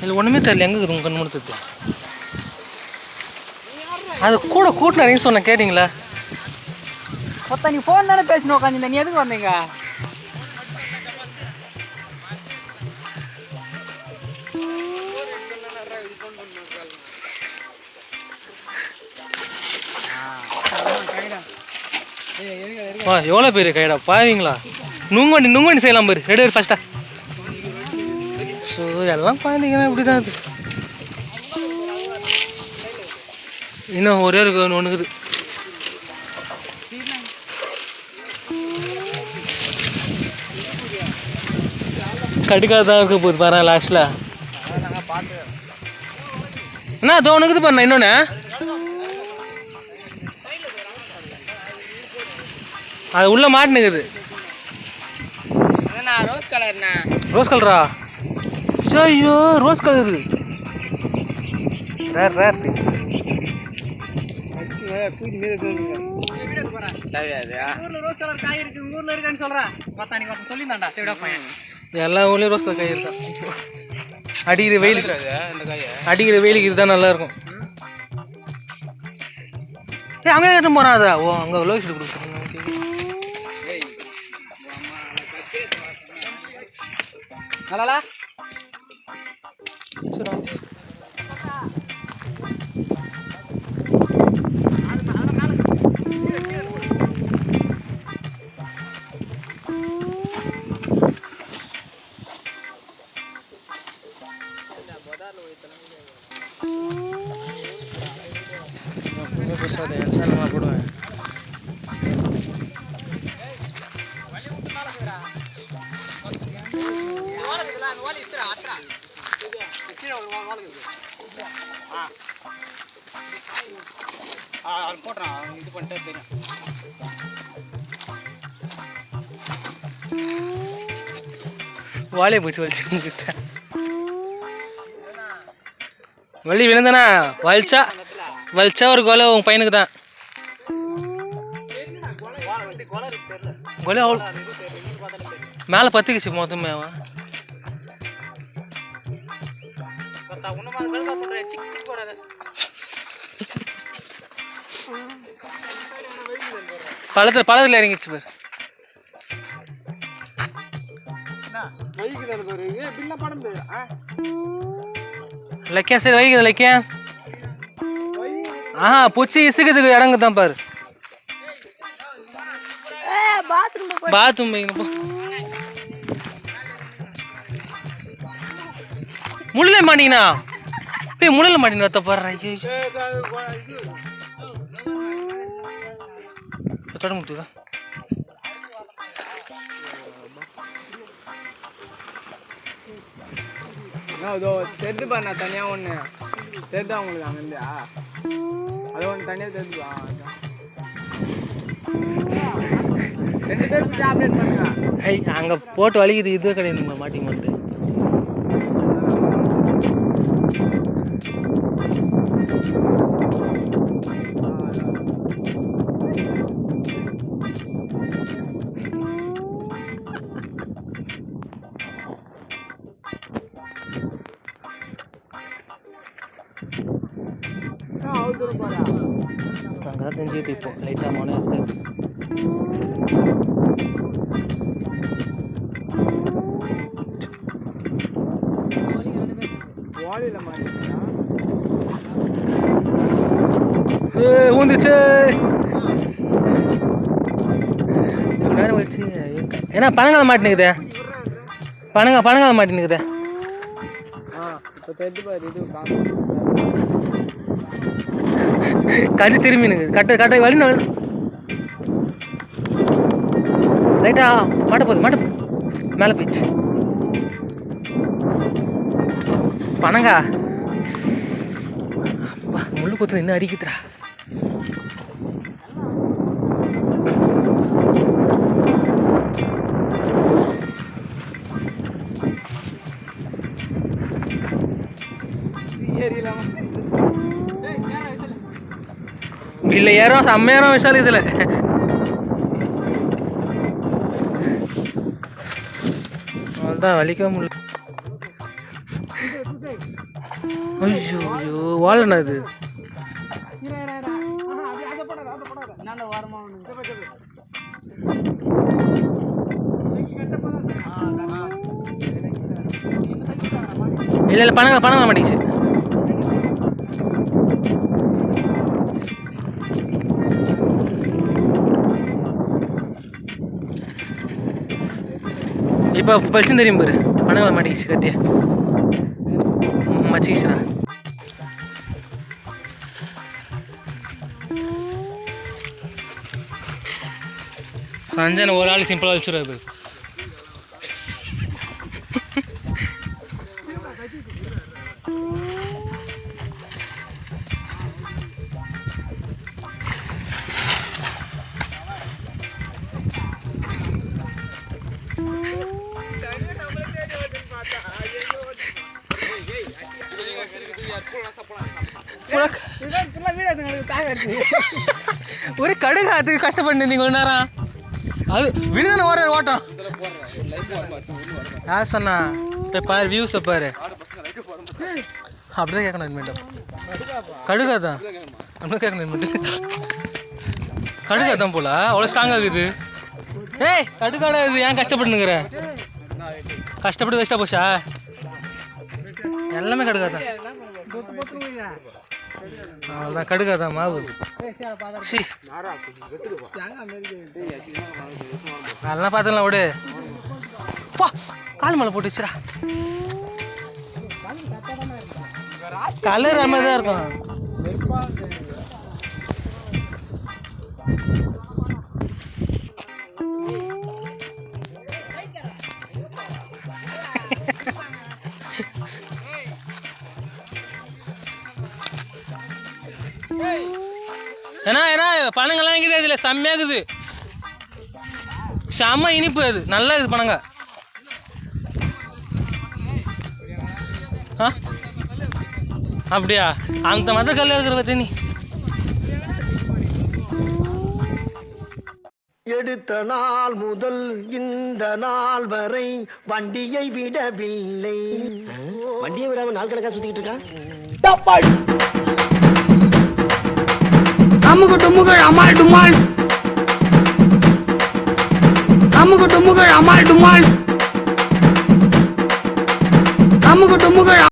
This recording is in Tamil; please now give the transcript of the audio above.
இல்லை ஒன்றுமே தெரியல, எங்கே இருக்குது உங்கள் கண் முடிச்சது? அது கூட கூட்டினா நீ சொன்ன கேட்டிங்களா? நீ ஃபோன் தானே பேசினு உட்காந்து, நீ எதுக்கு வந்தீங்க? எவ்வளோ பேர் கைடா பாவீங்களா? நுங்கொண்டி செய்யலாம் பாரு. ரெடி ஃபஸ்ட்டா. ஸோ எல்லாம் பார்த்தீங்கன்னா இப்படி தான் அது. இன்னும் ஒரே இருக்கு, ஒன்று இருக்குது. கடுக்காதான் இருக்க போகுது பாரு லாஸ்ட்டில். என்ன அது ஒன்று இருக்குது பாருண்ணா. இன்னொன்று அது உள்ள மாட்டினுக்குது. ரோஸ் கலர்ண்ணா. ரோஸ் கலரா? ஐயோ ரோஸ் கலரு. Rare piece. எல்லா ஊர்லயும் ரோஸ் கலர் காய் இருக்கா? அடிக்கிற வெயிலுக்கு இதுதான் நல்லா இருக்கும். அங்கே எடுத்து போறான் அதை. ஓ அங்கே லோகிட்டு கொடுக்குறேன். நல்லா போடுவேன். போட்டுறான் இது பண்ணிட்டு தெரியும். வாழையை பூச்சி வலிச்சு வலி விழுந்தானா? வலிச்சா ஒரு கொலை உன் பையனுக்கு தான். கொலை அவ்வளோ மேலே பத்துக்குச்சு மொத்தமேவா? பழத்தில் இறங்கிச்சு பேர். லக்கியா சரி வைக்குது லக்கியா. பூச்சி இசுக்குதுக்கு இடங்கு தான் பாரு. பாத்ரூம் வைக்கணும். முள்ள மாட்டீங்கண்ணா. முள்ள மாட்டீங்க தப்பாடுறேன். தொட முட்டுதா? தெரிஞ்சு பாரு. நான் தனியா ஒண்ணு தெரிஞ்சா உங்களுக்கு அங்கிருந்தா அது ஒன்று தனியா தெரிஞ்சுப்பா. 2 பேருக்கு டேப்லெட் பண்ணுங்க. அங்க போட்டு வலிக்குது. இதுவே கிடையாது மாட்டிங்க மட்டும். அங்கதான் தெரிஞ்சுக்கிட்டு இப்போ லைட்டா மோனே ஊந்துச்சு. ஏன்னா பனங்காலம் மாட்டினுக்குதே. பனங்காலம் மாட்டினுக்குதே. கறி திரும்பினுக்கு கட்டை வலி லைட்டா மாட்ட போகுது. மேலே போயிடுச்சு. பனங்கா முள்ளு கொத்து இன்னும் அடிக்குதுடா. இல்லை ஏறும் செம்மையாரம் விஷால் இதுல. அவ்வளோதான் வலிக்க முடியல. ஐயோ ஐயோ வாழண்ணா இது. இல்லை இல்லை பணம் பணம் மாட்டேங்குச்சு. இப்போ பளிச்சுன்னு தெரியும் பாரு, பணம் மாட்டேங்குச்சு கத்திய மச்சிக்கிச்சுடா. சஞ்சனை ஒரு ஆள் சிம்பிளாக வச்சுருது. ஒரு கடுகாத்துக்கு கஷ்டப்பட்டு கொஞ்ச நேரம் அது விழுதான ஓட்டம் யார் சொன்னா? இப்போ பாரு வியூஸை பாரு, அப்படிதான் கேட்கணும் இனிமேட்டு. கடுகாதான் அப்படிதான் கேட்கணும் இனிமேட்டு. கடுகாதான் போல அவ்வளோ ஸ்ட்ராங் ஆகுது. ஏய் கடுகாடா இது, ஏன் கஷ்டப்பட்டுங்கிற? கஷ்டப்பட்டு வேஸ்ட்டாக போச்சா? எல்லாமே கடுகாதான். அவ்வளோதான் கடுகாதான் மாவு. அதெல்லாம் பார்த்துக்கலாம் விடு. பா கால் மேலே போட்டுச்சுடா. கலர் மாதிரி தான் இருக்கும். ஏன்னா ஏன்னா பணங்கள்லாம் இருக்குது, இதில் செம்மையாகுது, செம்ம இனிப்பு, அது நல்லா இருக்குது பணங்க. ஆ அப்படியா? அந்த மாதிரி கல்ல இருக்கிற பற்றி நீ எடுத்த நாள் முதல் இந்த நாள் வரை வண்டியை விடவில்லை. வண்டியை விடாம நாள் கணக்கா சுத்திக்கிட்டு இருக்கான். அமுகு டுமுகள் அமால் டுமால், அமுகு டுமுகள் அமால் டுமால், அமுகு டுமுகள்